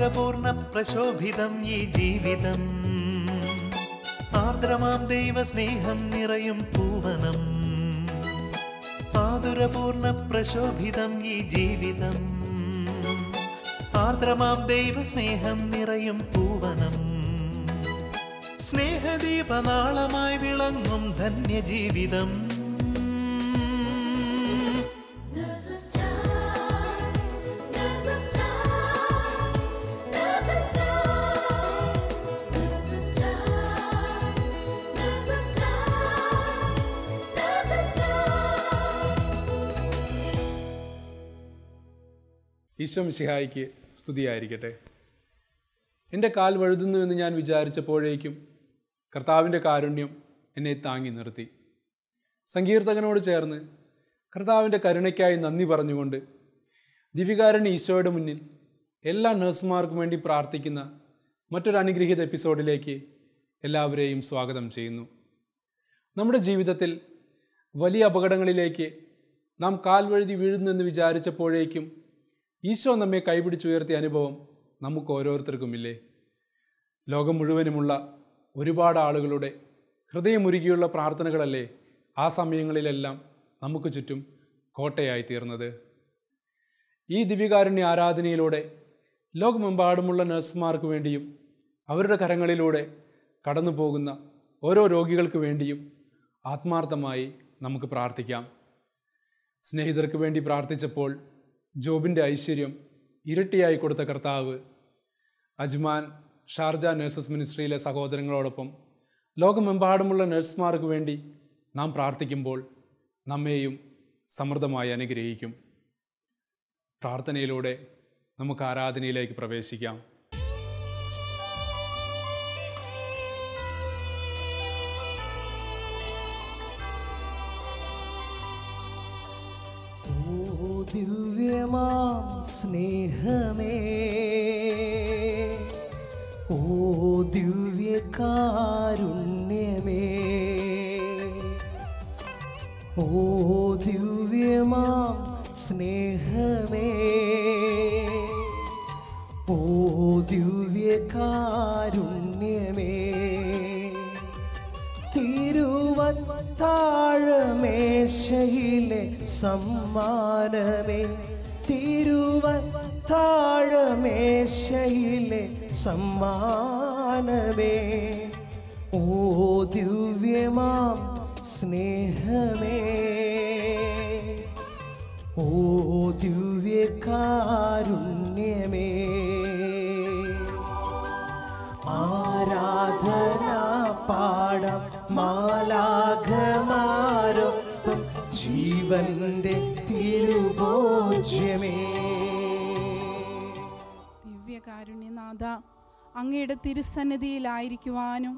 മാധുരപൂർണ്ണ പ്രശോഭിതം ഈ ജീവിതം, ആർദ്രമാം ദൈവസ്നേഹം നിറയും പൂവനം. മാധുരപൂർണ്ണ പ്രശോഭിതം ഈ ജീവിതം, ആർദ്രമാം ദൈവസ്നേഹം നിറയും പൂവനം. സ്നേഹദീപനാളമായി വിളങ്ങും ധന്യജീവിതം. ഈശോ മിശിഹായിക്ക് സ്തുതിയായിരിക്കട്ടെ. എൻ്റെ കാൽ വഴുതുന്നു എന്ന് ഞാൻ വിചാരിച്ചപ്പോഴേക്കും കർത്താവിൻ്റെ കാരുണ്യം എന്നെ താങ്ങി നിർത്തി. സങ്കീർത്തകനോട് ചേർന്ന് കർത്താവിൻ്റെ കരുണയ്ക്കായി നന്ദി പറഞ്ഞുകൊണ്ട് ദിവികാരുണ്യ ഈശോയുടെ മുന്നിൽ എല്ലാ നഴ്സുമാർക്കും വേണ്ടി പ്രാർത്ഥിക്കുന്ന മറ്റൊരു അനുഗ്രഹീത എപ്പിസോഡിലേക്ക് എല്ലാവരെയും സ്വാഗതം ചെയ്യുന്നു. നമ്മുടെ ജീവിതത്തിൽ വലിയ അപകടങ്ങളിലേക്ക് നാം കാൽ വഴുതി വീഴുന്നു എന്ന് വിചാരിച്ചപ്പോഴേക്കും ഈശോ നമ്മെ കൈപിടിച്ചുയർത്തിയ അനുഭവം നമുക്ക് ഓരോരുത്തർക്കുമില്ലേ? ലോകം മുഴുവനുമുള്ള ഒരുപാട് ആളുകളുടെ ഹൃദയമുരുകിയുള്ള പ്രാർത്ഥനകളല്ലേ ആ സമയങ്ങളിലെല്ലാം നമുക്ക് ചുറ്റും കോട്ടയായി തീർന്നത്. ഈ ദിവ്യകാരുണ്യ ആരാധനയിലൂടെ ലോകമെമ്പാടുമുള്ള നഴ്സുമാർക്ക് വേണ്ടിയും അവരുടെ കരങ്ങളിലൂടെ കടന്നു പോകുന്ന ഓരോ രോഗികൾക്ക് വേണ്ടിയും ആത്മാർത്ഥമായി നമുക്ക് പ്രാർത്ഥിക്കാം. സ്നേഹിതർക്ക് വേണ്ടി പ്രാർത്ഥിച്ചപ്പോൾ ജോബിൻ്റെ ഐശ്വര്യം ഇരട്ടിയായി കൊടുത്ത കർത്താവ് അജ്മാൻ ഷാർജ നഴ്സസ് മിനിസ്ട്രിയിലെ സഹോദരങ്ങളോടൊപ്പം ലോകമെമ്പാടുമുള്ള നഴ്സുമാർക്ക് വേണ്ടി നാം പ്രാർത്ഥിക്കുമ്പോൾ നമ്മെയും സമൃദ്ധമായി അനുഗ്രഹിക്കും. പ്രാർത്ഥനയിലൂടെ നമുക്ക് ആരാധനയിലേക്ക് പ്രവേശിക്കാം. ദിവ്യമാം സ്നേഹമേ, ഓ ദിവ്യകാരുണ്യമേ, ഓ ദിവ്യമാം സ്നേഹമേ, ഓ ദിവ്യകാരുണ്യമേ, തിരുവത്താഴമേശയിലെ സമ്മാനമേ, തിരുവത്താഴമേശയിലെ സമ്മാനമേ, ഓ ദിവ്യമാം സ്നേഹമേ, ഓ ദിവ്യകാരുണ്യമേ. ആരാധന പാടാം മാലാഖമാരൊപ്പം ജീവന്റെ തിരുഭോജ്യമേ. ദിവ്യകാരുണ്യനാഥ, അങ്ങയുടെ തിരുസന്നിധിയിലായിരിക്കുവാനും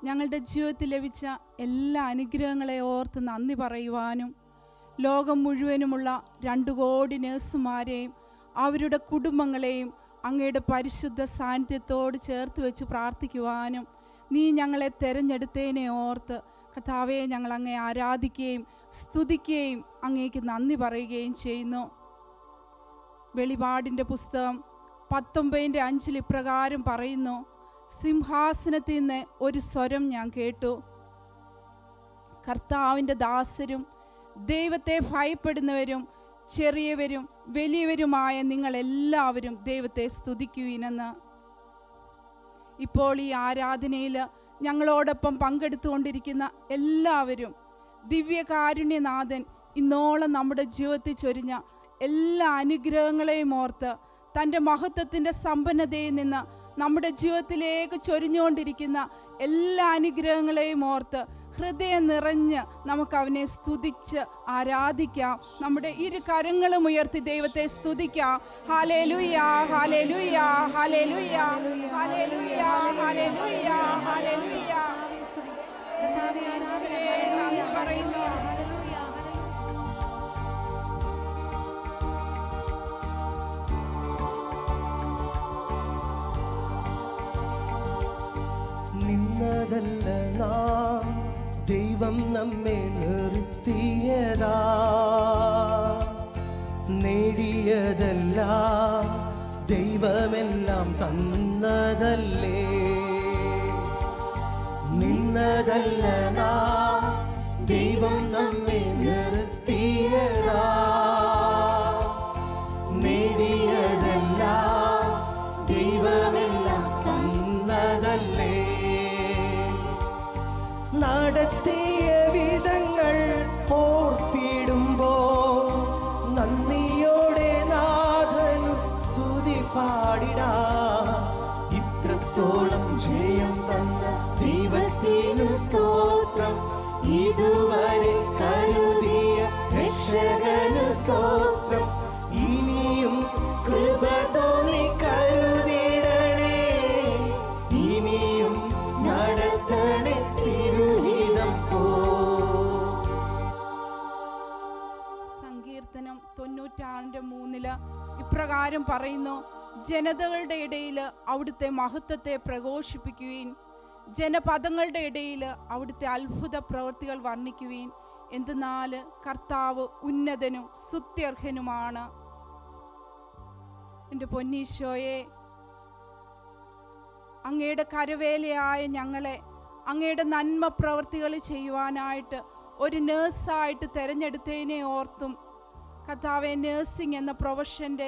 ഞങ്ങളുടെ ജീവിതത്തിൽ ലഭിച്ച എല്ലാ അനുഗ്രഹങ്ങളെ ഓർത്ത് നന്ദി പറയുവാനും ലോകം മുഴുവനുമുള്ള 2 കോടി നഴ്സുമാരെയും അവരുടെ കുടുംബങ്ങളെയും അങ്ങയുടെ പരിശുദ്ധ സാന്നിധ്യത്തോട് ചേർത്ത് വെച്ച് പ്രാർത്ഥിക്കുവാനും നീ ഞങ്ങളെ തിരഞ്ഞെടുത്തതിനെ ഓർത്ത് കർത്താവേ, ഞങ്ങൾ അങ്ങയെ ആരാധിക്കുകയും സ്തുതിക്കുകയും അങ്ങേക്ക് നന്ദി പറയുകയും ചെയ്യുന്നു. വെളിപാടിൻ്റെ പുസ്തകം 19:5 ഇപ്രകാരം പറയുന്നു: സിംഹാസനത്തിൽ നിന്ന് ഒരു സ്വരം ഞാൻ കേട്ടു, കർത്താവിൻ്റെ ദാസരും ദൈവത്തെ ഭയപ്പെടുന്നവരും ചെറിയവരും വലിയവരുമായ നിങ്ങളെല്ലാവരും ദൈവത്തെ സ്തുതിക്കുവിനെന്ന്. ഇപ്പോൾ ഈ ആരാധനയിൽ ഞങ്ങളോടൊപ്പം പങ്കെടുത്തുകൊണ്ടിരിക്കുന്ന എല്ലാവരും ദിവ്യകാരുണ്യനാഥൻ ഇന്നോളം നമ്മുടെ ജീവിതത്തിൽ ചൊരിഞ്ഞ എല്ലാ അനുഗ്രഹങ്ങളെയും ഓർത്ത് തൻ്റെ മഹത്വത്തിൻ്റെ സമ്പന്നതയിൽ നിന്ന് നമ്മുടെ ജീവിതത്തിലേക്ക് ചൊരിഞ്ഞുകൊണ്ടിരിക്കുന്ന എല്ലാ അനുഗ്രഹങ്ങളെയും ഓർത്ത് ഹൃദയം നിറഞ്ഞ് നമുക്ക് അവനെ സ്തുതിച്ച് ആരാധിക്കാം. നമ്മുടെ 2 കരങ്ങളും ഉയർത്തി ദൈവത്തെ സ്തുതിക്കാം. Hallelujah, hallelujah, hallelujah, hallelujah, hallelujah, hallelujah. നന്ദി പറയുന്നു. നിന്നതല്ല നാം, ദൈവം നമ്മെ നിർത്തിയതാ. നേടിയതല്ല, ദൈവം ദൈവമെല്ലാം തന്നതല്ലേ. നിന്നതല്ല നാം, ദൈവം നമ്മെ നിർത്തിയതാ. നേടിയതെല്ലാം ദൈവമെല്ലാം തന്നതല്ലേ. നടത്തിയ വിധങ്ങൾ ഓർത്തിടുമ്പോൾ നന്ദിയോടെ നാഥനു സ്തുതി പാടിടാ. ഇത്രത്തോളം ജയം തന്ന ദൈവത്തിനു സ്തോത്രം. ഇതുവരെ കരുതിയ രക്ഷകനു സ്തോത്രം. ഇനിയും കൃപ തോന്നി കരുതിടണേ. ഇനിയും നടത്തണേ തിരുഹിതം പോ. സങ്കീർത്തനം 96:3 ഇപ്രകാരം പറയുന്നു: ജനതകളുടെ ഇടയിൽ അവിടുത്തെ മഹത്വത്തെ പ്രഘോഷിപ്പിക്കുവീൻ, ജനപദങ്ങളുടെ ഇടയിൽ അവിടുത്തെ അത്ഭുത പ്രവൃത്തികൾ വർണ്ണിക്കുവീൻ. എന്തെന്നാൽ കർത്താവ് ഉന്നതനും സ്തുത്യർഹനുമാണ്. എൻ്റെ പൊന്നീശോയെ, അങ്ങയുടെ കരവേലയായ ഞങ്ങളെ അങ്ങയുടെ നന്മ പ്രവൃത്തികൾ ചെയ്യുവാനായിട്ട് ഒരു നേഴ്സായിട്ട് തിരഞ്ഞെടുത്തതിനെ ഓർത്തും കർത്താവെ, നേഴ്സിംഗ് എന്ന പ്രൊഫഷൻ്റെ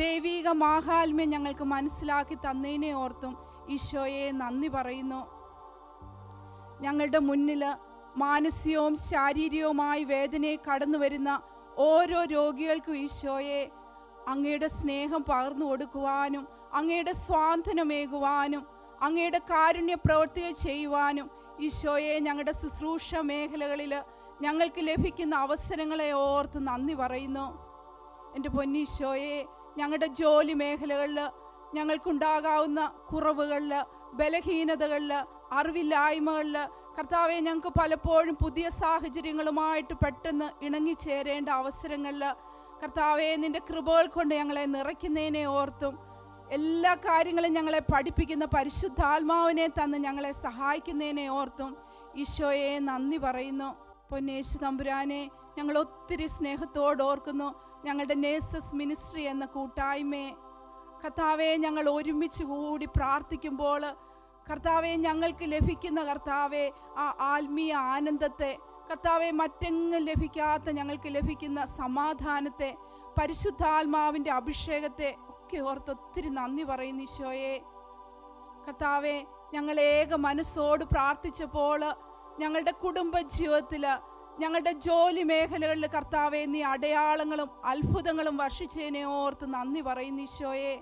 ദൈവിക മാഹാത്മ്യം ഞങ്ങൾക്ക് മനസ്സിലാക്കി തന്നതിനെ ഓർത്തും ഈശോയെ നന്ദി പറയുന്നു. ഞങ്ങളുടെ മുന്നിൽ മാനസികവും ശാരീരികവുമായി വേദനയെ കടന്നു വരുന്ന ഓരോ രോഗികൾക്കും ഈശോയെ അങ്ങയുടെ സ്നേഹം പകർന്നു കൊടുക്കുവാനും അങ്ങയുടെ സ്വാന്തനമേകുവാനും അങ്ങയുടെ കാരുണ്യ പ്രവൃത്തികൾ ചെയ്യുവാനും ഈശോയെ ഞങ്ങളുടെ ശുശ്രൂഷ മേഖലകളിൽ ഞങ്ങൾക്ക് ലഭിക്കുന്ന അവസരങ്ങളെ ഓർത്ത് നന്ദി പറയുന്നു. എൻ്റെ പൊന്നീശോയെ, ഞങ്ങളുടെ ജോലി മേഖലകളിൽ ഞങ്ങൾക്കുണ്ടാകാവുന്ന കുറവുകളിൽ, ബലഹീനതകളിൽ, അറിവില്ലായ്മകളിൽ കർത്താവെ, ഞങ്ങൾക്ക് പലപ്പോഴും പുതിയ സാഹചര്യങ്ങളുമായിട്ട് പെട്ടെന്ന് ഇണങ്ങിച്ചേരേണ്ട അവസരങ്ങളിൽ കർത്താവെ, നിൻ്റെ കൃപകൾ കൊണ്ട് ഞങ്ങളെ നിറയ്ക്കുന്നതിനെ ഓർത്തും എല്ലാ കാര്യങ്ങളും ഞങ്ങളെ പഠിപ്പിക്കുന്ന പരിശുദ്ധാത്മാവിനെ തന്ന് ഞങ്ങളെ സഹായിക്കുന്നതിനെ ഓർത്തും ഈശോയെ നന്ദി പറയുന്നു. പൊന്നേശു തമ്പുരാനെ, ഞങ്ങൾ ഒത്തിരി സ്നേഹത്തോട് ഓർക്കുന്നു ഞങ്ങളുടെ നേഴ്സസ് മിനിസ്ട്രി എന്ന കൂട്ടായ്മയെ. കർത്താവെ, ഞങ്ങൾ ഒരുമിച്ച് കൂടി പ്രാർത്ഥിക്കുമ്പോൾ കർത്താവെ, ഞങ്ങൾക്ക് ലഭിക്കുന്ന കർത്താവെ ആ ആത്മീയ ആനന്ദത്തെ, കർത്താവെ, മറ്റെങ്ങും ലഭിക്കാത്ത ഞങ്ങൾക്ക് ലഭിക്കുന്ന സമാധാനത്തെ, പരിശുദ്ധാത്മാവിൻ്റെ അഭിഷേകത്തെ ഒക്കെ ഓർത്ത് ഒത്തിരി നന്ദി പറയുന്നു ഈശോയെ. കർത്താവെ, ഞങ്ങൾ ഏക മനസ്സോട് പ്രാർത്ഥിച്ചപ്പോൾ ഞങ്ങളുടെ കുടുംബ ജീവിതത്തിൽ, ഞങ്ങളുടെ ജോലി മേഖലകളിൽ കർത്താവെ, നീ അടയാളങ്ങളും അത്ഭുതങ്ങളും വർഷിച്ചതിനെ ഓർത്ത് നന്ദി പറയുന്നു ഈശോയെ.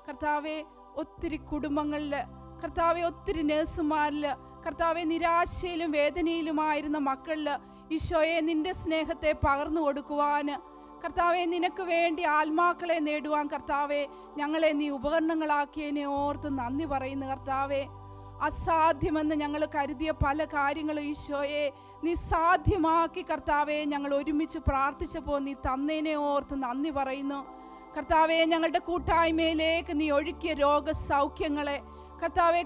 കർത്താവെ, ഒത്തിരി കുടുംബങ്ങളിൽ കർത്താവെ, ഒത്തിരി നേഴ്സുമാരിൽ കർത്താവെ, നിരാശയിലും വേദനയിലുമായിരുന്ന മക്കളിൽ ഈശോയെ നിന്റെ സ്നേഹത്തെ പകർന്നു കൊടുക്കുവാൻ കർത്താവെ, നിനക്ക് വേണ്ടി ആത്മാക്കളെ നേടുവാൻ കർത്താവെ, ഞങ്ങളെ നീ ഉപകരണങ്ങളാക്കിയതിനെ ഓർത്ത് നന്ദി പറയുന്നു കർത്താവെ. അസാധ്യമെന്ന് ഞങ്ങൾ കരുതിയ പല കാര്യങ്ങളും ഈശോയെ നീ സാധ്യമാക്കി കർത്താവെ. ഞങ്ങൾ ഒരുമിച്ച് പ്രാർത്ഥിച്ചപ്പോൾ നീ തന്നതിനെ ഓർത്ത് നന്ദി പറയുന്നു കർത്താവെ. ഞങ്ങളുടെ കൂട്ടായ്മയിലേക്ക് നീ ഒഴുക്കിയ രോഗസൗഖ്യങ്ങളെ കർത്താവെ,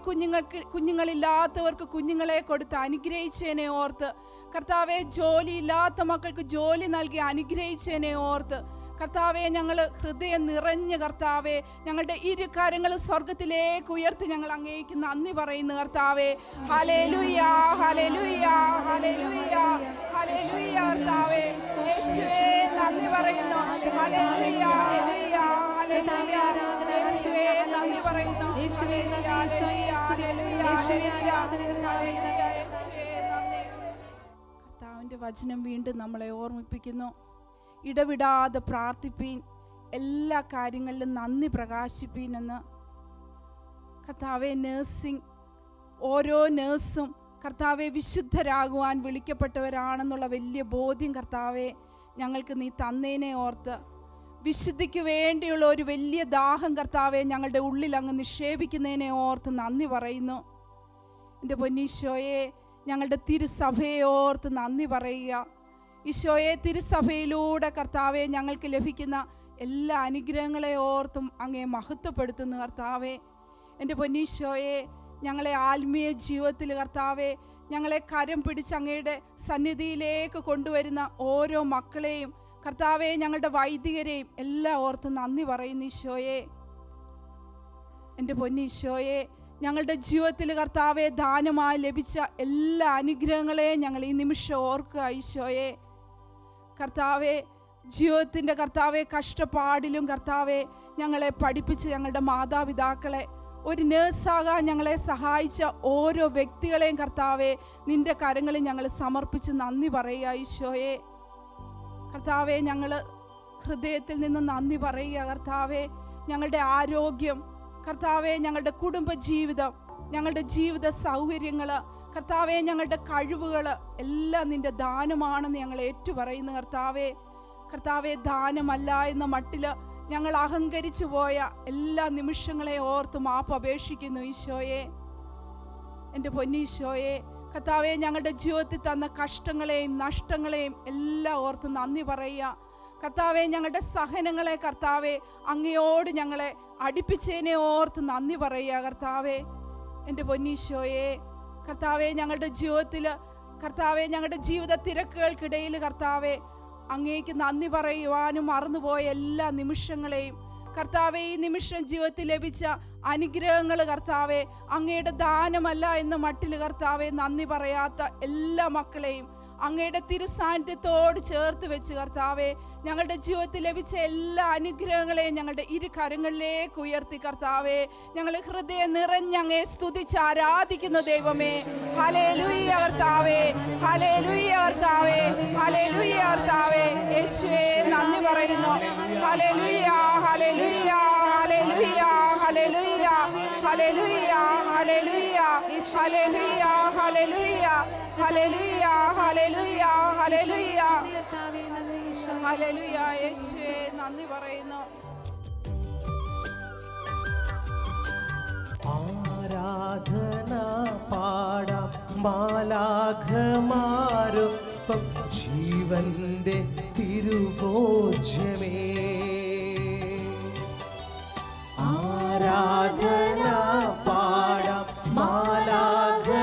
കുഞ്ഞുങ്ങളില്ലാത്തവർക്ക് കുഞ്ഞുങ്ങളെ കൊടുത്ത് അനുഗ്രഹിച്ചതിനെ ഓർത്ത് കർത്താവെ, ജോലിയില്ലാത്ത മക്കൾക്ക് ജോലി നൽകി അനുഗ്രഹിച്ചതിനെ ഓർത്ത് കർത്താവെ, ഞങ്ങൾ ഹൃദയം നിറഞ്ഞ് കർത്താവെ, ഞങ്ങളുടെ ഇരു കരങ്ങൾ സ്വർഗത്തിലേക്ക് ഉയർത്തി ഞങ്ങൾ അങ്ങേക്ക് നന്ദി പറയുന്നു കർത്താവെ. ഹല്ലേലൂയ, ഹല്ലേലൂയ, ഹല്ലേലൂയ, ഹല്ലേലൂയ കർത്താവെ. യേശുവേ നന്ദി പറയുന്നു. Hallelujah, hallelujah, hallelujah. യേശുവേ നന്ദി പറയുന്നു. യേശുവേ നന്ദി. കർത്താവിൻ്റെ വചനം വീണ്ടും നമ്മളെ ഓർമ്മിപ്പിക്കുന്നു. ഇടവിടാതെ പ്രാർത്ഥിപ്പീൻ, എല്ലാ കാര്യങ്ങളിലും നന്ദി പ്രകാശിപ്പീൻ എന്ന്. കർത്താവെ, നേഴ്സിംഗ് ഓരോ നേഴ്സും കർത്താവെ വിശുദ്ധരാകുവാൻ വിളിക്കപ്പെട്ടവരാണെന്നുള്ള വലിയ ബോധ്യം കർത്താവെ ഞങ്ങൾക്ക് നീ തന്നതിനെ ഓർത്ത്, വിശുദ്ധിക്ക് വേണ്ടിയുള്ള ഒരു വലിയ ദാഹം കർത്താവെ ഞങ്ങളുടെ ഉള്ളിൽ അങ്ങ് നിക്ഷേപിക്കുന്നതിനെ ഓർത്ത് നന്ദി പറയുന്നു. എൻ്റെ പൊന്നീശോയെ, ഞങ്ങളുടെ തിരുസഭയെ ഓർത്ത് നന്ദി പറയുക. ഈശോയെ, തിരുസഭയിലൂടെ കർത്താവെ ഞങ്ങൾക്ക് ലഭിക്കുന്ന എല്ലാ അനുഗ്രഹങ്ങളെ ഓർത്തും അങ്ങേ മഹത്വപ്പെടുത്തുന്നു കർത്താവെ. എൻ്റെ പൊന്നീശോയെ, ഞങ്ങളെ ആത്മീയ ജീവിതത്തിൽ കർത്താവെ ഞങ്ങളെ കരം പിടിച്ച് അങ്ങയുടെ സന്നിധിയിലേക്ക് കൊണ്ടുവരുന്ന ഓരോ മക്കളെയും കർത്താവെ, ഞങ്ങളുടെ വൈദികരെയും എല്ലാം ഓർത്ത് നന്ദി പറയുന്നു ഈശോയെ. എൻ്റെ പൊന്നീശോയെ, ഞങ്ങളുടെ ജീവിതത്തിൽ കർത്താവെ ദാനമായി ലഭിച്ച എല്ലാ അനുഗ്രഹങ്ങളെയും ഞങ്ങൾ ഈ നിമിഷം ഓർക്കുക ഈശോയെ. കർത്താവെ, ജീവിതത്തിൻ്റെ കർത്താവെ കഷ്ടപ്പാടിലും കർത്താവെ ഞങ്ങളെ പഠിപ്പിച്ച് ഞങ്ങളുടെ മാതാപിതാക്കളെ, ഒരു നേഴ്സാകാൻ ഞങ്ങളെ സഹായിച്ച ഓരോ വ്യക്തികളെയും കർത്താവെ നിൻ്റെ കരങ്ങളിൽ ഞങ്ങൾ സമർപ്പിച്ച് നന്ദി പറയുക ഈശോയെ. കർത്താവെ, ഞങ്ങൾ ഹൃദയത്തിൽ നിന്ന് നന്ദി പറയുക കർത്താവെ. ഞങ്ങളുടെ ആരോഗ്യം കർത്താവെ, ഞങ്ങളുടെ കുടുംബ ജീവിതം, ഞങ്ങളുടെ ജീവിത സൗകര്യങ്ങൾ കർത്താവെ, ഞങ്ങളുടെ കഴിവുകൾ എല്ലാം നിൻ്റെ ദാനമാണെന്ന് ഞങ്ങൾ ഏറ്റുപറയുന്നു കർത്താവെ. കർത്താവെ, ദാനമല്ല എന്ന മട്ടിൽ ഞങ്ങൾ അഹങ്കരിച്ചു പോയ എല്ലാ നിമിഷങ്ങളെ ഓർത്ത് മാപ്പ് അപേക്ഷിക്കുന്നു ഈശോയെ. എൻ്റെ പൊന്നീശോയെ, കർത്താവെ, ഞങ്ങളുടെ ജീവിതത്തിൽ തന്ന കഷ്ടങ്ങളെയും നഷ്ടങ്ങളെയും എല്ലാം ഓർത്ത് നന്ദി പറയുക കർത്താവെ. ഞങ്ങളുടെ സഹനങ്ങളെ കർത്താവെ അങ്ങയോട് ഞങ്ങളെ അടുപ്പിച്ചതിനെ ഓർത്ത് നന്ദി പറയുക കർത്താവെ. എൻ്റെ പൊന്നീശോയെ, കർത്താവെ, ഞങ്ങളുടെ ജീവിതത്തിൽ കർത്താവെ ഞങ്ങളുടെ ജീവിത തിരക്കുകൾക്കിടയിൽ കർത്താവെ അങ്ങേക്ക് നന്ദി പറയുവാനും മറന്നുപോയ എല്ലാ നിമിഷങ്ങളെയും കർത്താവെ, ഈ നിമിഷം ജീവിതത്തിൽ ലഭിച്ച അനുഗ്രഹങ്ങൾ കർത്താവെ അങ്ങയുടെ ദാനമല്ല എന്ന മട്ടിൽ കർത്താവെ നന്ദി പറയാത്ത എല്ലാ മക്കളെയും അങ്ങയുടെ തിരുസാന്നിധ്യത്തോട് ചേർത്ത് വെച്ച് കർത്താവെ ഞങ്ങളുടെ ജീവിതത്തിൽ ലഭിച്ച എല്ലാ അനുഗ്രഹങ്ങളെയും ഞങ്ങളുടെ ഇരു കരങ്ങളിലേക്ക് ഉയർത്തി കർത്താവെ ഞങ്ങൾ ഹൃദയം നിറഞ്ഞങ്ങേ സ്തുതിച്ച് ആരാധിക്കുന്ന ദൈവമേ. ഹല്ലേലൂയ കർത്താവേ, ഹല്ലേലൂയ കർത്താവേ, ഹല്ലേലൂയ കർത്താവേ. യേശുവേ നന്ദി പറയുന്നു. Hallelujah, hallelujah, hallelujah, hallelujah, hallelujah, hallelujah, hallelujah, hallelujah, hallelujah, hallelujah, hallelujah, hallelujah. യേശുവേ നന്ദി പറയുന്നു. ആരാധന പാടാം മാലാഖമാരൊപ്പം ജീവന്റെ തിരുഭോജ്യമേ. ആരാധന പാടാം മാലാഖമാരൊപ്പം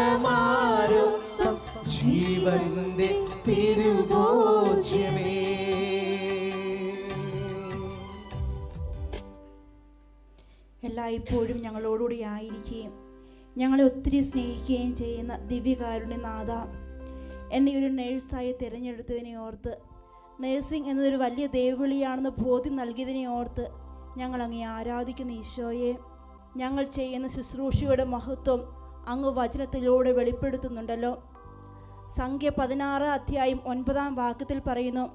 ജീവന്റെ തിരുഭോജ്യമേ. എല്ലായ്പ്പോഴും ഞങ്ങളോടുകൂടി ആയിരിക്കുകയും ഞങ്ങളെ ഒത്തിരി സ്നേഹിക്കുകയും ചെയ്യുന്ന ദിവ്യകാരുണ്യനാഥ, എന്നെ ഒരു നേഴ്സായി തിരഞ്ഞെടുത്തതിനെ ഓർത്ത്, നേഴ്സിംഗ് എന്നതൊരു വലിയ ദൈവവിളിയാണെന്ന് ബോധ്യം നൽകിയതിനെ ഓർത്ത് ഞങ്ങൾ അങ്ങേ ആരാധിക്കുന്ന ഈശോയെ. ഞങ്ങൾ ചെയ്യുന്ന ശുശ്രൂഷയുടെ മഹത്വം അങ്ങ് വചനത്തിലൂടെ വെളിപ്പെടുത്തുന്നുണ്ടല്ലോ. സംഖ്യ 16 അധ്യായം 9 വാക്യത്തിൽ പറയുന്നു,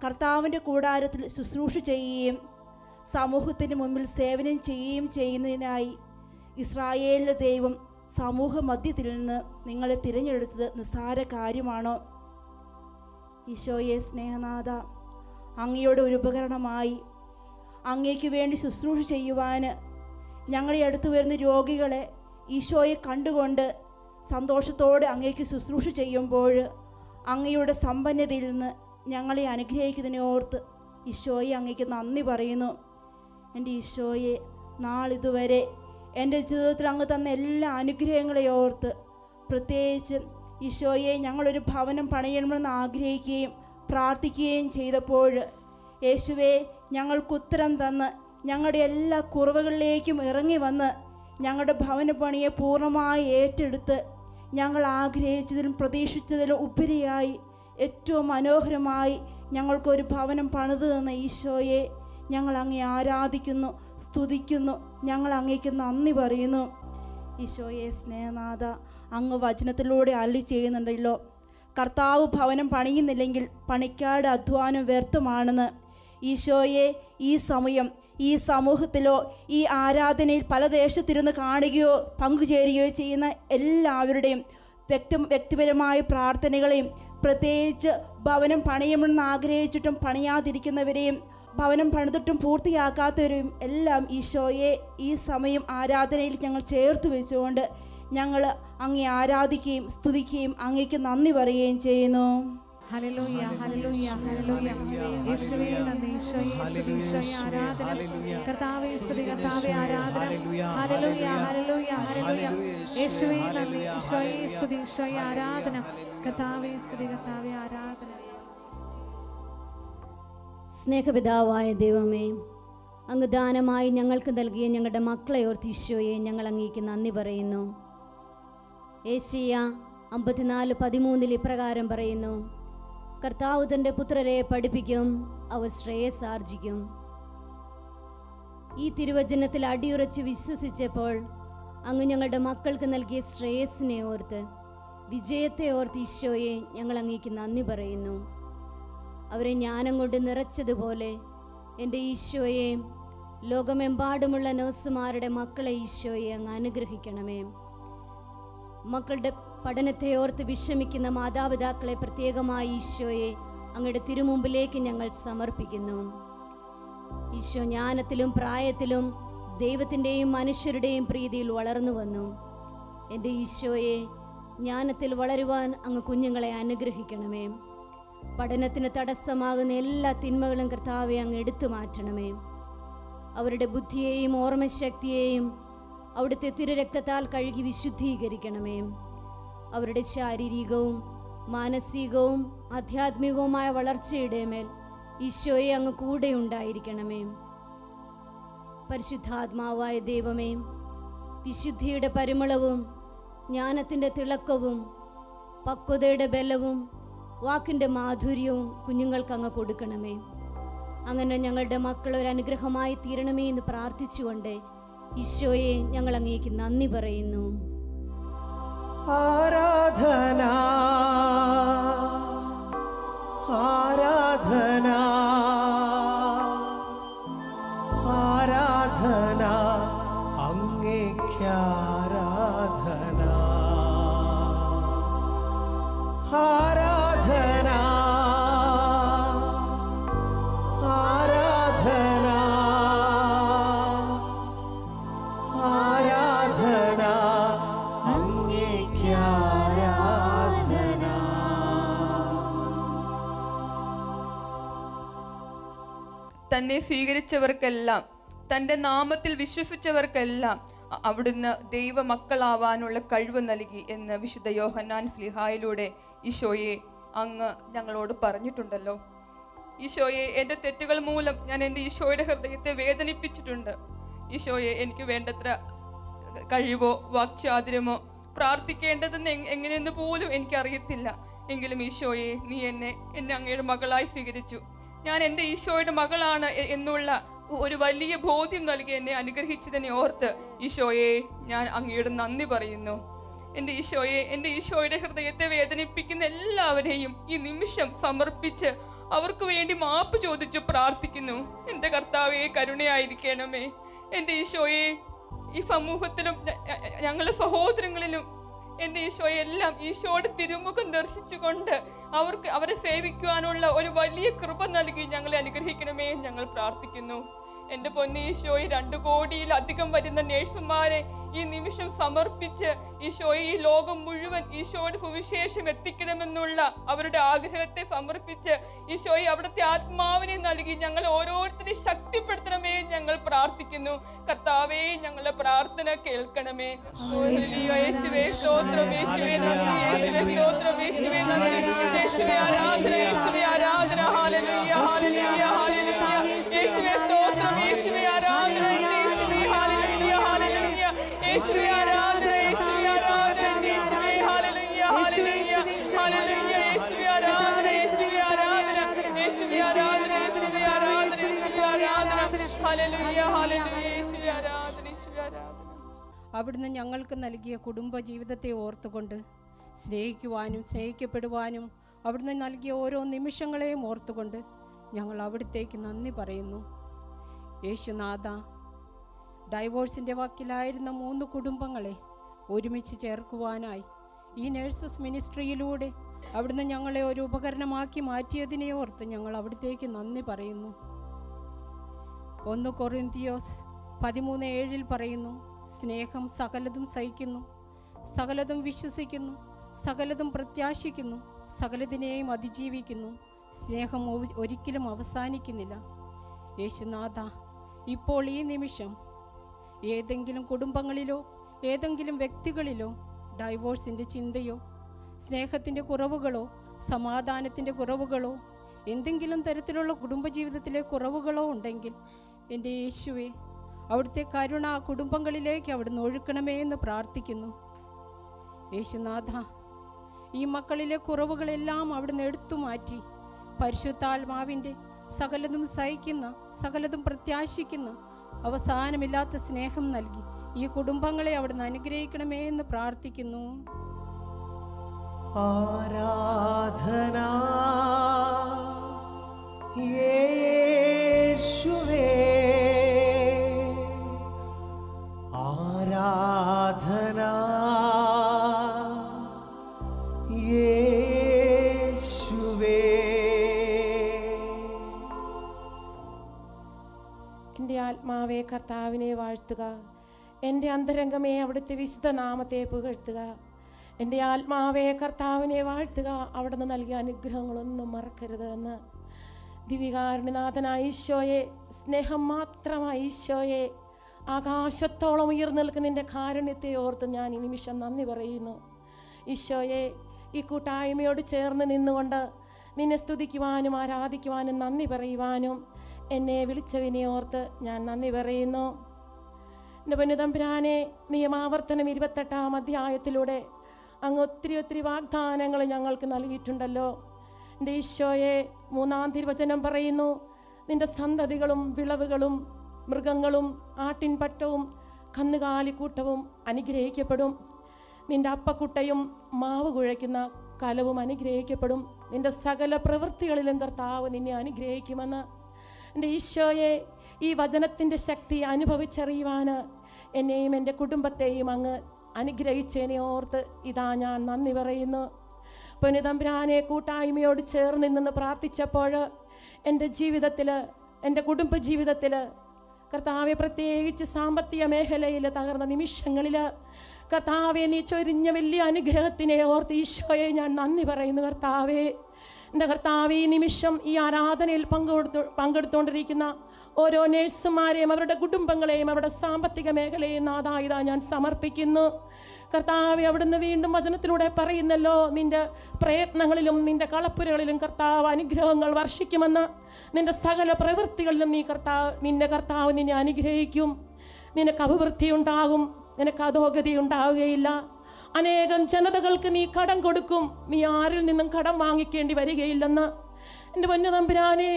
കർത്താവിൻ്റെ കൂടാരത്തിൽ ശുശ്രൂഷ ചെയ്യുകയും സമൂഹത്തിന് മുമ്പിൽ സേവനം ചെയ്യുകയും ചെയ്യുന്നതിനായി ഇസ്രായേലിലെ ദൈവം സമൂഹ മധ്യത്തിൽ നിന്ന് നിങ്ങളെ തിരഞ്ഞെടുത്തത് നിസ്സാര കാര്യമാണോ? ഈശോയെ സ്നേഹനാഥ, അങ്ങയുടെ ഒരു ഉപകരണമായി അങ്ങേക്ക് വേണ്ടി ശുശ്രൂഷ ചെയ്യുവാൻ ഞങ്ങളെ അടുത്ത് വരുന്ന രോഗികളെ ഈശോയെ കണ്ടുകൊണ്ട് സന്തോഷത്തോടെ അങ്ങേക്ക് ശുശ്രൂഷ ചെയ്യുമ്പോൾ അങ്ങയുടെ സമ്പന്നതയിൽ നിന്ന് ഞങ്ങളെ അനുഗ്രഹിക്കുന്നതിനെ ഓർത്ത് ഈശോയെ അങ്ങേക്ക് നന്ദി പറയുന്നു. എൻ്റെ ഈശോയെ, നാളിതുവരെ എൻ്റെ ജീവിതത്തിൽ അങ്ങ് തന്ന എല്ലാ അനുഗ്രഹങ്ങളെ ഓർത്ത്, പ്രത്യേകിച്ച് ഈശോയെ ഞങ്ങളൊരു ഭവനം പണിയണമെന്ന് ആഗ്രഹിക്കുകയും പ്രാർത്ഥിക്കുകയും ചെയ്തപ്പോൾ യേശുവേ ഞങ്ങൾക്കുത്തരം തന്ന് ഞങ്ങളുടെ എല്ലാ കുറവുകളിലേക്കും ഇറങ്ങി വന്ന് ഞങ്ങളുടെ ഭവന പണിയെ പൂർണ്ണമായി ഏറ്റെടുത്ത് ഞങ്ങൾ ആഗ്രഹിച്ചതിലും പ്രതീക്ഷിച്ചതിലും ഉപരിയായി ഏറ്റവും മനോഹരമായി ഞങ്ങൾക്കൊരു ഭവനം പണിതു തന്ന ഈശോയെ ഞങ്ങൾ അങ്ങേ ആരാധിക്കുന്നു, സ്തുതിക്കുന്നു, ഞങ്ങൾ അങ്ങേക്ക് നന്ദി പറയുന്നു. ഈശോയെ സ്നേഹനാഥ, അങ്ങ് വചനത്തിലൂടെ അരുളി ചെയ്യുന്നുണ്ടല്ലോ, കർത്താവ് ഭവനം പണിയുന്നില്ലെങ്കിൽ പണിക്കാരുടെ അധ്വാനം വ്യർത്ഥമാണെന്ന്. ഈശോയെ, ഈ സമയം ഈ സമൂഹത്തിലോ ഈ ആരാധനയിൽ പല ദേശത്തിരുന്ന് കാണുകയോ പങ്കുചേരുകയോ ചെയ്യുന്ന എല്ലാവരുടെയും വ്യക്തിപരമായ പ്രാർത്ഥനകളെയും, പ്രത്യേകിച്ച് ഭവനം പണിയണമെന്ന് ആഗ്രഹിച്ചിട്ടും പണിയാതിരിക്കുന്നവരെയും ഭവനം പണിതിട്ടും പൂർത്തിയാക്കാത്തവരെയും എല്ലാം ഈശോയെ ഈ സമയം ആരാധനയിൽ ഞങ്ങൾ ചേർത്ത് വെച്ചുകൊണ്ട് ഞങ്ങൾ അങ്ങേ ആരാധിക്കുകയും സ്തുതിക്കുകയും അങ്ങേക്ക് നന്ദി പറയുകയും ചെയ്യുന്നു. Hallelujah, hallelujah, hallelujah. യേശുവേ നന്ദി, ഈശോയെ സ്തുതി, ഈശോയെ ആരാധന. കർത്താവേ സ്തുതി, കർത്താവേ ആരാധന. Hallelujah, hallelujah, hallelujah. യേശുവേ നന്ദി, ഈശോയെ സ്തുതി, ഈശോയെ ആരാധന. കർത്താവേ സ്തുതി, കർത്താവേ ആരാധന. സ്നേഹപിതാവായ ദൈവമേ, അങ്ങ് ദാനമായി ഞങ്ങൾക്ക് നൽകിയ ഞങ്ങളുടെ മക്കളെ ഓർത്ത് ഈശോയെ ഞങ്ങൾ അങ്ങേക്ക് നന്ദി പറയുന്നു. ഏശയ്യ 54:13 ഇപ്രകാരം പറയുന്നു: കർത്താവ് തൻ്റെ പുത്രരെ പഠിപ്പിക്കും, അവർ ശ്രേയസ്സാർജിക്കും. ഈ തിരുവചനത്തിൽ അടിയുറച്ച് വിശ്വസിച്ചപ്പോൾ അങ്ങ് ഞങ്ങളുടെ മക്കൾക്ക് നൽകിയ ശ്രേയസ്സിനെ ഓർത്ത്, വിജയത്തെ ഓർത്ത് ഈശോയെ ഞങ്ങൾ അങ്ങേക്ക് നന്ദി പറയുന്നു. അവരെ ജ്ഞാനം കൊണ്ട് നിറച്ചതുപോലെ എൻ്റെ ഈശോയെ ലോകമെമ്പാടുമുള്ള നഴ്സുമാരുടെ മക്കളെ ഈശോയെ അങ്ങ് അനുഗ്രഹിക്കണമേ. മക്കളുടെ പഠനത്തെ ഓർത്ത് വിഷമിക്കുന്ന മാതാപിതാക്കളെ പ്രത്യേകമായി ഈശോയെ അങ്ങയുടെ തിരുമുമ്പിലേക്ക് ഞങ്ങൾ സമർപ്പിക്കുന്നു. ഈശോ ജ്ഞാനത്തിലും പ്രായത്തിലും ദൈവത്തിൻ്റെയും മനുഷ്യരുടെയും പ്രീതിയിൽ വളർന്നു വന്നു. എൻ്റെ ഈശോയെ ജ്ഞാനത്തിൽ വളരുവാൻ അങ്ങ് കുഞ്ഞുങ്ങളെ അനുഗ്രഹിക്കണമേ. പഠനത്തിന് തടസ്സമാകുന്ന എല്ലാ തിന്മകളും കർത്താവെ അങ്ങ് എടുത്തു മാറ്റണമേ. അവരുടെ ബുദ്ധിയെയും ഓർമ്മശക്തിയെയും അവിടുത്തെ തിരുരക്തത്താൽ കഴുകി വിശുദ്ധീകരിക്കണമേ. അവരുടെ ശാരീരികവും മാനസികവും ആധ്യാത്മികവുമായ വളർച്ചയുടെ മേൽ ഈശോയെ അങ്ങ് കൂടെ ഉണ്ടായിരിക്കണമേ. പരിശുദ്ധാത്മാവായ ദൈവമേ, വിശുദ്ധിയുടെ പരിമളവും ജ്ഞാനത്തിൻ്റെ തിളക്കവും പക്വതയുടെ ബലവും വാക്കിൻ്റെ മാധുര്യവും കുഞ്ഞുങ്ങൾക്ക് അങ്ങ് കൊടുക്കണമേ. അങ്ങനെ ഞങ്ങളുടെ മക്കൾ ഒരു അനുഗ്രഹമായി തീരണമേ എന്ന് പ്രാർത്ഥിച്ചുകൊണ്ട് ഈശോയെ ഞങ്ങൾ അങ്ങേക്ക് നന്ദി പറയുന്നു. ആരാധന ആരാധന ആരാധന അങ്ങേക്ക് ആരാധന ആരാധന ആരാധന ആരാധന അങ്ങേക്ക് ആരാധന. തന്നെ സ്വീകരിച്ചവർക്കെല്ലാം, തൻ്റെ നാമത്തിൽ വിശ്വസിച്ചവർക്കെല്ലാം അവിടുന്ന് ദൈവമക്കളാവാനുള്ള കഴിവ് നൽകി എന്ന് വിശുദ്ധ യോഹന്നാൻ സ്ലീഹായിലൂടെ ഈശോയെ അങ്ങ് ഞങ്ങളോട് പറഞ്ഞിട്ടുണ്ടല്ലോ. ഈശോയെ, എൻ്റെ തെറ്റുകൾ മൂലം ഞാൻ എൻ്റെ ഈശോയുടെ ഹൃദയത്തെ വേദനിപ്പിച്ചിട്ടുണ്ട്. ഈശോയെ, എനിക്ക് വേണ്ടത്ര കഴിവോ വാക്ചാതുര്യമോ പ്രാർത്ഥിക്കേണ്ടതെന്ന് എങ്ങനെയെന്ന് പോലും എനിക്കറിയത്തില്ല. എങ്കിലും ഈശോയെ, നീ എന്നെ അങ്ങയുടെ മകളായി സ്വീകരിച്ചു. ഞാൻ എൻ്റെ ഈശോയുടെ മകളാണ് എന്നുള്ള ഒരു വലിയ ബോധ്യം നൽകി എന്നെ അനുഗ്രഹിച്ചതിനെ ഓർത്ത് ഈശോയെ ഞാൻ അങ്ങയോട് നന്ദി പറയുന്നു. എൻ്റെ ഈശോയെ, എൻ്റെ ഈശോയുടെ ഹൃദയത്തെ വേദനിപ്പിക്കുന്ന എല്ലാവരെയും ഈ നിമിഷം സമർപ്പിച്ച് അവർക്ക് വേണ്ടി മാപ്പ് ചോദിച്ചു പ്രാർത്ഥിക്കുന്നു. എൻ്റെ കർത്താവേ, കരുണയായിരിക്കണമേ. എൻ്റെ ഈശോയെ, ഈ സമൂഹത്തിലും ഞങ്ങളുടെ സഹോദരങ്ങളിലും എൻ്റെ ഈശോയെ എല്ലാം ഈശോയുടെ തിരുമുഖം ദർശിച്ചുകൊണ്ട് അവരെ സേവിക്കുവാനുള്ള ഒരു വലിയ കൃപ നൽകി ഞങ്ങളെ അനുഗ്രഹിക്കണമേ ഞങ്ങൾ പ്രാർത്ഥിക്കുന്നു. എൻ്റെ പൊന്നെ ഈശോയെ, 2 കോടിയിലധികം വരുന്ന നേഴ്സുമാരെ ഈ നിമിഷം സമർപ്പിച്ച് ഈശോയെ ഈ ലോകം മുഴുവൻ ഈശോയുടെ സുവിശേഷം എത്തിക്കണമെന്നുള്ള അവരുടെ ആഗ്രഹത്തെ സമർപ്പിച്ച് ഈശോയെ അവിടുത്തെ ആത്മാവിനെ നൽകി ഞങ്ങൾ ഓരോരുത്തരെയും ശക്തിപ്പെടുത്തണമേ ഞങ്ങൾ പ്രാർത്ഥിക്കുന്നു. കർത്താവേ, ഞങ്ങളുടെ പ്രാർത്ഥന കേൾക്കണമേ. യേശുവേ സ്തോത്രം, യേശുവേ നന്ദി, യേശുവേ സ്തോത്രം, യേശുവേ നന്ദി, യേശുവേ ആരാധന, യേശുവേ ആരാധന. Hallelujah, hallelujah, hallelujah. യേശുവേ സ്തോത്രം, യേശുവേ ആരാധന, യേശുവേ ഹല്ലേലൂയ, ഹല്ലേലൂയ. യേശുവേ ആരാധന, യേശുവേ ആരാധന, യേശുവേ ഹല്ലേലൂയ, ഹല്ലേലൂയ, ഹല്ലേലൂയ. യേശുവേ ആരാധന, യേശുവേ ആരാധന, യേശുവേ ആരാധന, യേശുവേ ആരാധന, യേശുവേ ആരാധന. Hallelujah, hallelujah. യേശുവേ ആരാധന, യേശുവേ ആരാധന. അവിടുന്ന് ഞങ്ങൾക്ക് നൽകിയ കുടുംബ ജീവിതത്തെ ഓർത്തുകൊണ്ട് സ്നേഹിക്കുവാനും സ്നേഹിക്കപ്പെടുവാനും അവിടുന്ന് നൽകിയ ഓരോ നിമിഷങ്ങളെയും ഓർത്തുകൊണ്ട് ഞങ്ങൾ അവിടുത്തേക്ക് നന്ദി പറയുന്നു. യേശുനാഥ, ഡൈവോഴ്സിൻ്റെ വക്കിലായിരുന്ന 3 കുടുംബങ്ങളെ ഒരുമിച്ച് ചേർക്കുവാനായി ഈ നഴ്സസ് മിനിസ്ട്രിയിലൂടെ അവിടുന്ന് ഞങ്ങളെ ഒരു ഉപകരണമാക്കി മാറ്റിയതിനെ ഓർത്ത് ഞങ്ങൾ അവിടുത്തേക്ക് നന്ദി പറയുന്നു. 1 കൊറിന്തിയോസ് 13:7 പറയുന്നു, സ്നേഹം സകലതും സഹിക്കുന്നു, സകലതും വിശ്വസിക്കുന്നു, സകലതും പ്രത്യാശിക്കുന്നു, സകലതിനെയും അതിജീവിക്കുന്നു. സ്നേഹം ഒരിക്കലും അവസാനിക്കുന്നില്ല. യേശുനാഥ, ഇപ്പോൾ ഈ നിമിഷം ഏതെങ്കിലും കുടുംബങ്ങളിലോ ഏതെങ്കിലും വ്യക്തികളിലോ ഡൈവോഴ്സിൻ്റെ ചിന്തയോ സ്നേഹത്തിൻ്റെ കുറവുകളോ സമാധാനത്തിൻ്റെ കുറവുകളോ എന്തെങ്കിലും തരത്തിലുള്ള കുടുംബജീവിതത്തിലെ കുറവുകളോ ഉണ്ടെങ്കിൽ എൻ്റെ യേശുവേ, അവിടുത്തെ കരുണ കുടുംബങ്ങളിലേക്ക് അവിടുന്ന് ഒഴുക്കണമേ എന്ന് പ്രാർത്ഥിക്കുന്നു. യേശുനാഥ, ഈ മക്കളിലെ കുറവുകളെല്ലാം അവിടുന്ന് എടുത്തു മാറ്റി പരിശുദ്ധാത്മാവിൻ്റെ സകലതും സഹിക്കുന്ന, സകലതും പ്രത്യാശിക്കുന്ന, അവസാനമില്ലാത്ത സ്നേഹം നൽകി ഈ കുടുംബങ്ങളെ അവിടുന്ന് അനുഗ്രഹിക്കണമേ എന്ന് പ്രാർത്ഥിക്കുന്നു. ആരാധന യേശുവേ, ആരാധന യേശുവേ. എൻ്റെ ആത്മാവേ കർത്താവിനെ വാഴ്ത്തുക, എൻ്റെ അന്തരംഗമേ അവിടുത്തെ വിശുദ്ധ നാമത്തെ പുകഴ്ത്തുക. എൻ്റെ ആത്മാവേ കർത്താവിനെ വാഴ്ത്തുക, അവിടുന്ന് നൽകിയ അനുഗ്രഹങ്ങളൊന്നും മറക്കരുത് എന്ന്. ദിവികാരുണ്യനാഥനായ ഈശോയെ, സ്നേഹം മാത്രമായ ഈശോയെ, ആകാശത്തോളം ഉയർന്നു നിൽക്കുന്ന നിൻ്റെ കാരുണ്യത്തെ ഓർത്ത് ഞാൻ ഈ നിമിഷം നന്ദി പറയുന്നു. ഈശോയെ, ഈ കൂട്ടായ്മയോട് ചേർന്ന് നിന്നുകൊണ്ട് നിന്നെ സ്തുതിക്കുവാനും ആരാധിക്കുവാനും നന്ദി പറയുവാനും എന്നെ വിളിച്ചതിനെ ഓർത്ത് ഞാൻ നന്ദി പറയുന്നു. എൻ്റെ പൊന്നുതമ്പുരാനെ, നിയമാവർത്തനം 28-ാം അധ്യായത്തിലൂടെ അങ്ങ് ഒത്തിരി വാഗ്ദാനങ്ങൾ ഞങ്ങൾക്ക് നൽകിയിട്ടുണ്ടല്ലോ. എൻ്റെ ഈശോയെ, 3-ാം തിരുവചനം പറയുന്നു, നിൻ്റെ സന്തതികളും വിളവുകളും മൃഗങ്ങളും ആട്ടിൻപറ്റവും കന്നുകാലിക്കൂട്ടവും അനുഗ്രഹിക്കപ്പെടും. നിൻ്റെ അപ്പക്കുട്ടയും മാവ് കുഴയ്ക്കുന്ന കലവും അനുഗ്രഹിക്കപ്പെടും. നിൻ്റെ സകല പ്രവൃത്തികളിലും കർത്താവ് നിന്നെ അനുഗ്രഹിക്കുമെന്ന്. എൻ്റെ ഈശോയെ, ഈ വചനത്തിൻ്റെ ശക്തി അനുഭവിച്ചറിയുവാൻ എന്നെയും എൻ്റെ കുടുംബത്തെയും അങ്ങ് അനുഗ്രഹിച്ചതിനെ ഓർത്ത് ഇതാ ഞാൻ നന്ദി പറയുന്നു. പൊന്നുതമ്പുരാനെ, കൂട്ടായ്മയോട് ചേർന്ന് നിന്ന് പ്രാർത്ഥിച്ചപ്പോൾ എൻ്റെ ജീവിതത്തിൽ, എൻ്റെ കുടുംബജീവിതത്തിൽ കർത്താവെ, പ്രത്യേകിച്ച് സാമ്പത്തിക മേഖലയിൽ തകർന്ന നിമിഷങ്ങളിൽ കർത്താവെ, നീ ചൊരിഞ്ഞ വലിയ അനുഗ്രഹത്തിനെ ഓർത്ത് ഈശോയെ ഞാൻ നന്ദി പറയുന്നു. കർത്താവെ, എൻ്റെ കർത്താവെ, ഈ നിമിഷം ഈ ആരാധനയിൽ പങ്കെടുത്തുകൊണ്ടിരിക്കുന്ന ഓരോ നേഴ്സുമാരെയും അവരുടെ കുടുംബങ്ങളെയും അവരുടെ സാമ്പത്തിക മേഖലയെയും നാഥായിതാ ഞാൻ സമർപ്പിക്കുന്നു. കർത്താവെ, അവിടുന്ന് വീണ്ടും വചനത്തിലൂടെ പറയുന്നല്ലോ, നിൻ്റെ പ്രയത്നങ്ങളിലും നിൻ്റെ കളപ്പുരകളിലും കർത്താവ് അനുഗ്രഹങ്ങൾ വർഷിക്കുമെന്ന്. നിൻ്റെ സകല പ്രവൃത്തികളിലും നിന്റെ കർത്താവ് നിന്നെ അനുഗ്രഹിക്കും. നിനക്ക് അഭിവൃദ്ധി ഉണ്ടാകും, നിനക്ക് അധോഗതി ഉണ്ടാവുകയില്ല. അനേകം ജനതകൾക്ക് നീ കടം കൊടുക്കും, നീ ആരിൽ നിന്നും കടം വാങ്ങിക്കേണ്ടി വരികയില്ലെന്ന്. എൻ്റെ പൊന്നുതമ്പുരാനെ,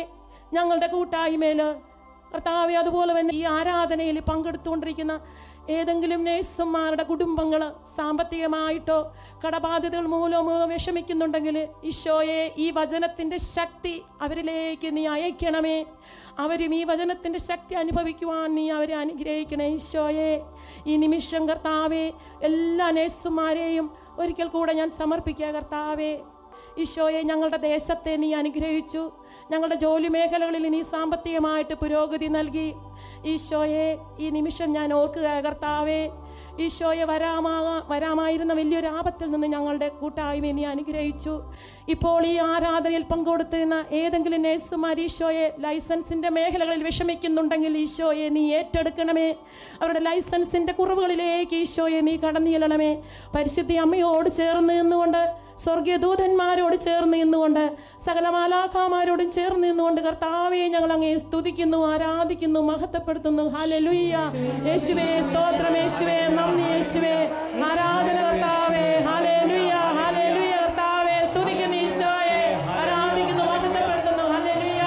ഞങ്ങളുടെ കൂട്ടായ്മയിൽ കർത്താവെ, അതുപോലെ തന്നെ ഈ ആരാധനയിൽ പങ്കെടുത്തുകൊണ്ടിരിക്കുന്ന ഏതെങ്കിലും നേഴ്സുമാരുടെ കുടുംബങ്ങൾ സാമ്പത്തികമായിട്ടോ കടബാധ്യതകൾ മൂലമോ വിഷമിക്കുന്നുണ്ടെങ്കിൽ ഈശോയെ, ഈ വചനത്തിൻ്റെ ശക്തി അവരിലേക്ക് നീ അയക്കണമേ. അവരും ഈ വചനത്തിൻ്റെ ശക്തി അനുഭവിക്കുവാൻ നീ അവരെ അനുഗ്രഹിക്കണേ ഈശോയെ. ഈ നിമിഷം കർത്താവെ, എല്ലാ നേഴ്സുമാരെയും ഒരിക്കൽ കൂടെ ഞാൻ സമർപ്പിക്കുക. കർത്താവെ ഈശോയെ, ഞങ്ങളുടെ ദേശത്തെ നീ അനുഗ്രഹിച്ചു. ഞങ്ങളുടെ ജോലി മേഖലകളിൽ നീ സാമ്പത്തികമായിട്ട് പുരോഗതി നൽകി. ഈശോയെ, ഈ നിമിഷം ഞാൻ ഓർക്കുക കർത്താവെ, ഈശോയെ, വരാമായിരുന്ന വലിയൊരു ആപത്തിൽ നിന്ന് ഞങ്ങളുടെ കൂട്ടായ്മയെ നീ അനുഗ്രഹിച്ചു. ഇപ്പോൾ ഈ ആരാധനയിൽ പങ്കെടുത്തിരുന്ന ഏതെങ്കിലും നേഴ്സുമാർ ഈശോയെ ലൈസൻസിൻ്റെ മേഖലകളിൽ വിഷമിക്കുന്നുണ്ടെങ്കിൽ ഈശോയെ നീ ഏറ്റെടുക്കണമേ. അവരുടെ ലൈസൻസിൻ്റെ കുറവുകളിലേക്ക് ഈശോയെ നീ കടന്നു ചെല്ലണമേ. പരിശുദ്ധ അമ്മയോട് ചേർന്ന് നിന്നുകൊണ്ട്, സ്വർഗീയ ദൂതന്മാരോട് ചേർന്ന് നിന്നുകൊണ്ട്, സകല മാലാഖമാരോടും ചേർന്ന് നിന്നുകൊണ്ട് കർത്താവെ, ഞങ്ങൾ അങ്ങേ സ്തുതിക്കുന്നു, ആരാധിക്കുന്നു, മഹത്വപ്പെടുത്തുന്നു. ഹല്ലേലൂയ. യേശുവേ സ്തോത്രം, യേശുവേ നന്ദി, യേശുവേ ആരാധന കർത്താവേ. ഹല്ലേലൂയ, ഹല്ലേലൂയ കർത്താവേ, സ്തുതിക്കുന്നു ഈശോയെ, ആരാധിക്കുന്നു, മഹത്വപ്പെടുത്തുന്നു. ഹല്ലേലൂയ,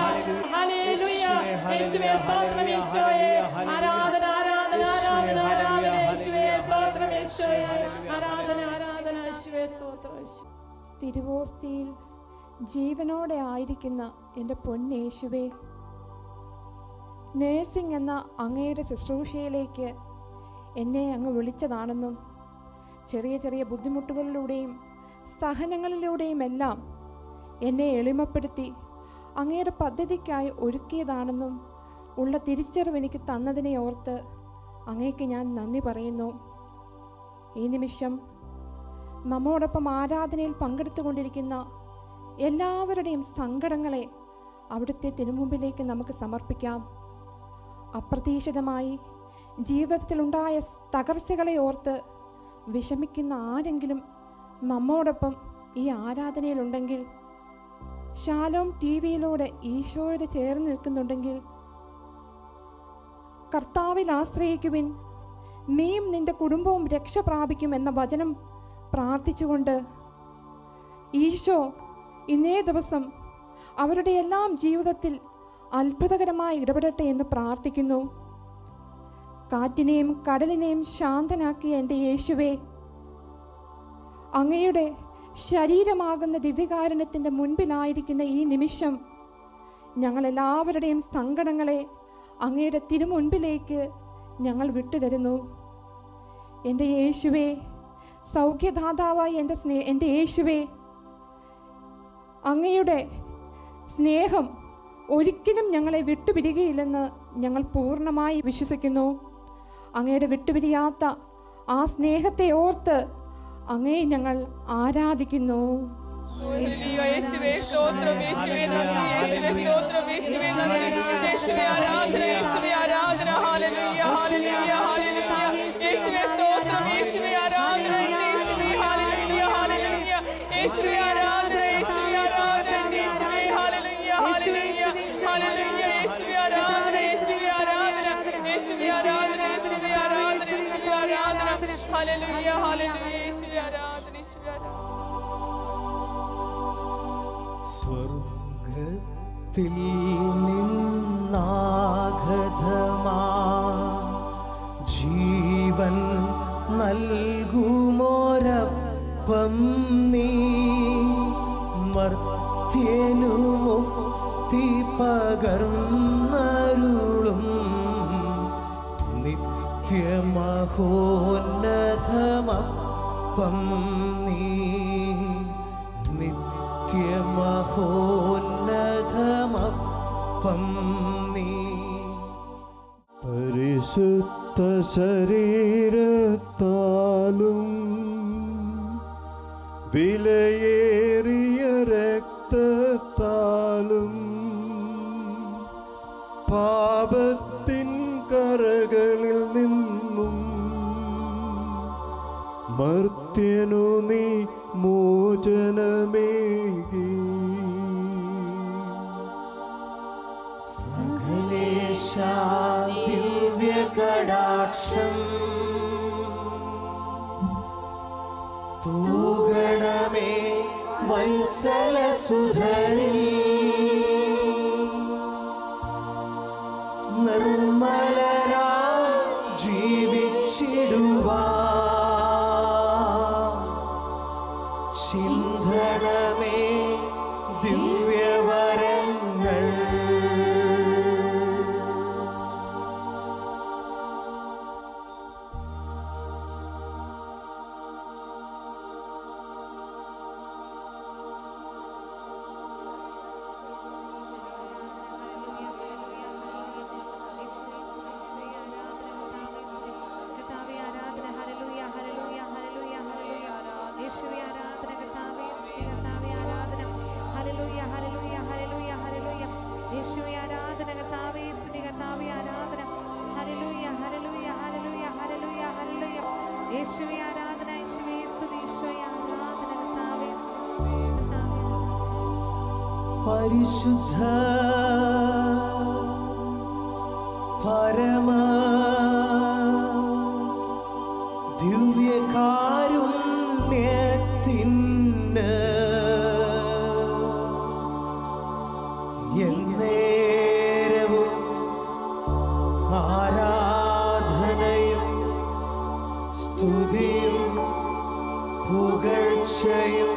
ഹല്ലേലൂയ യേശുവേ സ്തോത്രം, യേശുവേ ആരാധന, ആരാധന, ആരാധന, ആരാധന യേശുവേ സ്തോത്രം, യേശുവേ ആരാധന, ആരാധന യേശുവേ സ്തോത്രം. തിരുവോസ്തിയിൽ ജീവനോടെ ആയിരിക്കുന്ന എൻ്റെ പൊന്നേശുവേ, നേഴ്സിംഗ് എന്ന അങ്ങയുടെ ശുശ്രൂഷയിലേക്ക് എന്നെ അങ്ങ് വിളിച്ചതാണെന്നും ചെറിയ ചെറിയ ബുദ്ധിമുട്ടുകളിലൂടെയും സഹനങ്ങളിലൂടെയും എല്ലാം എന്നെ എളിമപ്പെടുത്തി അങ്ങയുടെ പദ്ധതിക്കായി ഒരുക്കിയതാണെന്നും ഉള്ള തിരിച്ചറിവ് എനിക്ക് തന്നതിനെ ഓർത്ത് അങ്ങേക്ക് ഞാൻ നന്ദി പറയുന്നു. ഈ നിമിഷം നമ്മോടൊപ്പം ആരാധനയിൽ പങ്കെടുത്തുകൊണ്ടിരിക്കുന്ന എല്ലാവരുടെയും സങ്കടങ്ങളെ അവിടുത്തെ തിരുമുമ്പിലേക്ക് നമുക്ക് സമർപ്പിക്കാം. അപ്രതീക്ഷിതമായി ജീവിതത്തിലുണ്ടായ തകർച്ചകളെ ഓർത്ത് വിഷമിക്കുന്ന ആരെങ്കിലും നമ്മോടൊപ്പം ഈ ആരാധനയിലുണ്ടെങ്കിൽ, ഷാലോം TV യിലൂടെ ഈശോയോട് ചേർന്ന് നിൽക്കുന്നുണ്ടെങ്കിൽ, കർത്താവിൽ ആശ്രയിക്കുവിൻ, നീയും നിന്റെ കുടുംബവും രക്ഷ പ്രാപിക്കും എന്ന വചനം പ്രാർത്ഥിച്ചുകൊണ്ട് ഈശോ ഇന്നേ ദിവസം അവരുടെ എല്ലാം ജീവിതത്തിൽ അത്ഭുതകരമായി ഇടപെടട്ടെ എന്ന് പ്രാർത്ഥിക്കുന്നു. കാറ്റിനെയും കടലിനെയും ശാന്തനാക്കിയ എൻ്റെ യേശുവേ, അങ്ങയുടെ ശരീരമാകുന്ന ദിവ്യകാരുണ്യത്തിൻ്റെ മുൻപിലായിരിക്കുന്ന ഈ നിമിഷം ഞങ്ങളെല്ലാവരുടെയും സങ്കടങ്ങളെ അങ്ങയുടെ തിരുമുൻപിലേക്ക് ഞങ്ങൾ വിട്ടുതരുന്നു. എൻ്റെ യേശുവേ, സൗഖ്യദാതാവായി എൻ്റെ യേശുവേ, അങ്ങയുടെ സ്നേഹം ഒരിക്കലും ഞങ്ങളെ വിട്ടുപിരികയില്ലെന്ന് ഞങ്ങൾ പൂർണ്ണമായി വിശ്വസിക്കുന്നു. അങ്ങയുടെ വിട്ടുപിരിയാത്ത ആ സ്നേഹത്തെ ഓർത്ത് അങ്ങയെ ഞങ്ങൾ ആരാധിക്കുന്നു. സ്വർഗത്തിൽ നിന്നാഗതമാ ജീവൻ നൽകുമോരപ്പം നീ, മർത്യനു മുക്തി പകർന്നരുളും നിത്യമഹോന്നതമപ്പം നീ, നിത്യമഹോന്നതമപ്പം നീ. പരിശുദ്ധ ശരീരത്താലും വിലയേറിയ രക്തത്താലും പാപത്തിൻ കറകളിൽ നിന്നും മർത്യനു നീ മോചനമേകി. സകലേശാ ദിവ്യകടാക്ഷം തൂഗണമേ വത്സലസുധരിൽ, നിർമ്മലരാ ജീവിച്ചിടുവാ ചിന്തനമേ ദിവ്യവരങ്ങൾ. പരിശുദ്ധ പരമ ദിവ്യകാരുണ്യത്തിന് എന്നേരവും ആരാധനയും സ്തുതിയും പുകഴ്ചയും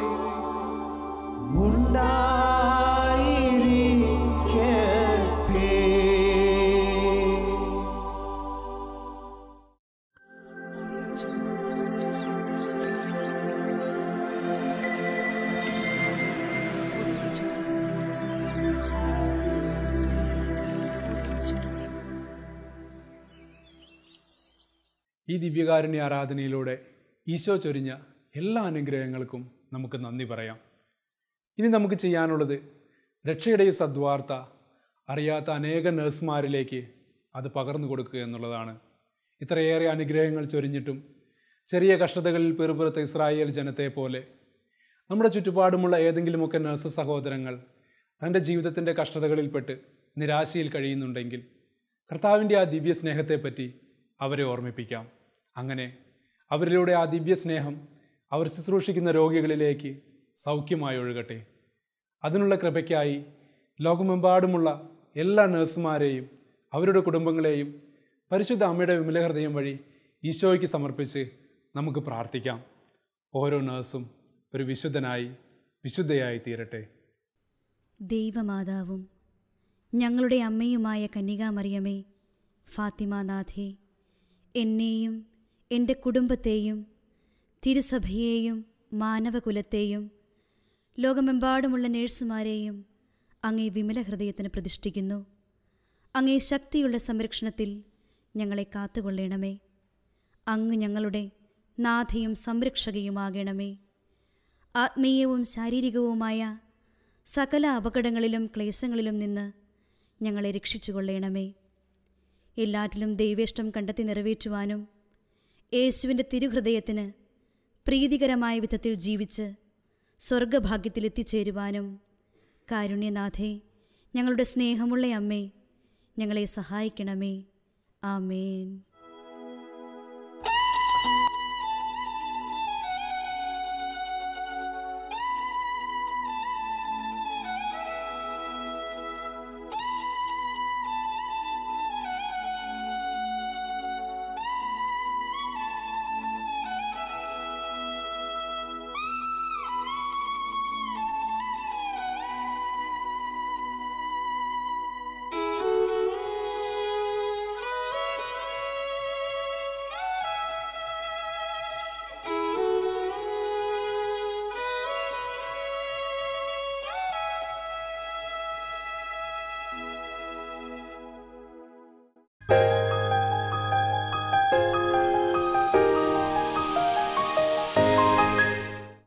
ഉണ്ടായിരിക്കട്ടെ. ഈ ദിവ്യകാരുണ്യ ആരാധനയിലൂടെ ഈശോ ചൊരിഞ്ഞ എല്ലാ അനുഗ്രഹങ്ങൾക്കും നമുക്ക് നന്ദി പറയാം. ഇനി നമുക്ക് ചെയ്യാനുള്ളത് രക്ഷയുടെ ഈ സദ്വാർത്ത അറിയാത്ത അനേക നഴ്സുമാരിലേക്ക് അത് പകർന്നു കൊടുക്കുക എന്നുള്ളതാണ്. ഇത്രയേറെ അനുഗ്രഹങ്ങൾ ചൊരിഞ്ഞിട്ടും ചെറിയ കഷ്ടതകളിൽ പെറുപുറത്ത ഇസ്രായേൽ ജനത്തെ പോലെ നമ്മുടെ ചുറ്റുപാടുമുള്ള ഏതെങ്കിലുമൊക്കെ നഴ്സ് സഹോദരങ്ങൾ തൻ്റെ ജീവിതത്തിൻ്റെ കഷ്ടതകളിൽപ്പെട്ട് നിരാശയിൽ കഴിയുന്നുണ്ടെങ്കിൽ കർത്താവിൻ്റെ ആ ദിവ്യ സ്നേഹത്തെപ്പറ്റി അവരെ ഓർമ്മിപ്പിക്കാം. അങ്ങനെ അവരിലൂടെ ആ ദിവ്യ സ്നേഹം അവർ ശുശ്രൂഷിക്കുന്ന രോഗികളിലേക്ക് സൗഖ്യമായി ഒഴുകട്ടെ. അതിനുള്ള കൃപയ്ക്കായി ലോകമെമ്പാടുമുള്ള എല്ലാ നഴ്സുമാരെയും അവരുടെ കുടുംബങ്ങളെയും പരിശുദ്ധ അമ്മയുടെ വിമലഹൃദയം വഴി ഈശോയ്ക്ക് സമർപ്പിച്ച് നമുക്ക് പ്രാർത്ഥിക്കാം. ഓരോ നഴ്സും ഒരു വിശുദ്ധയായി തീരട്ടെ. ദൈവമാതാവും ഞങ്ങളുടെ അമ്മയുമായ കന്യകാമറിയമേ, ഫാത്തിമാനാഥേ, എന്നെയും എൻ്റെ കുടുംബത്തെയും തിരുസഭയെയും മാനവകുലത്തെയും ലോകമെമ്പാടുമുള്ള നേഴ്സുമാരെയും അങ്ങേ വിമല ഹൃദയത്തിന് പ്രതിഷ്ഠിക്കുന്നു. അങ്ങേ ശക്തിയുള്ള സംരക്ഷണത്തിൽ ഞങ്ങളെ കാത്തുകൊള്ളണമേ. അങ്ങ് ഞങ്ങളുടെ നാഥയും സംരക്ഷകയുമാകണമേ. ആത്മീയവും ശാരീരികവുമായ സകല അപകടങ്ങളിലും ക്ലേശങ്ങളിലും നിന്ന് ഞങ്ങളെ രക്ഷിച്ചുകൊള്ളണമേ. എല്ലാറ്റിലും ദൈവേഷ്ടം കണ്ടെത്തി നിറവേറ്റുവാനും യേശുവിൻ്റെ തിരുഹൃദയത്തിന് പ്രീതികരമായ വിധത്തിൽ ജീവിച്ച് സ്വർഗഭാഗ്യത്തിലെത്തിച്ചേരുവാനും കാരുണ്യനാഥേ, ഞങ്ങളുടെ സ്നേഹമുള്ള അമ്മേ, ഞങ്ങളെ സഹായിക്കണമേ. ആമേൻ.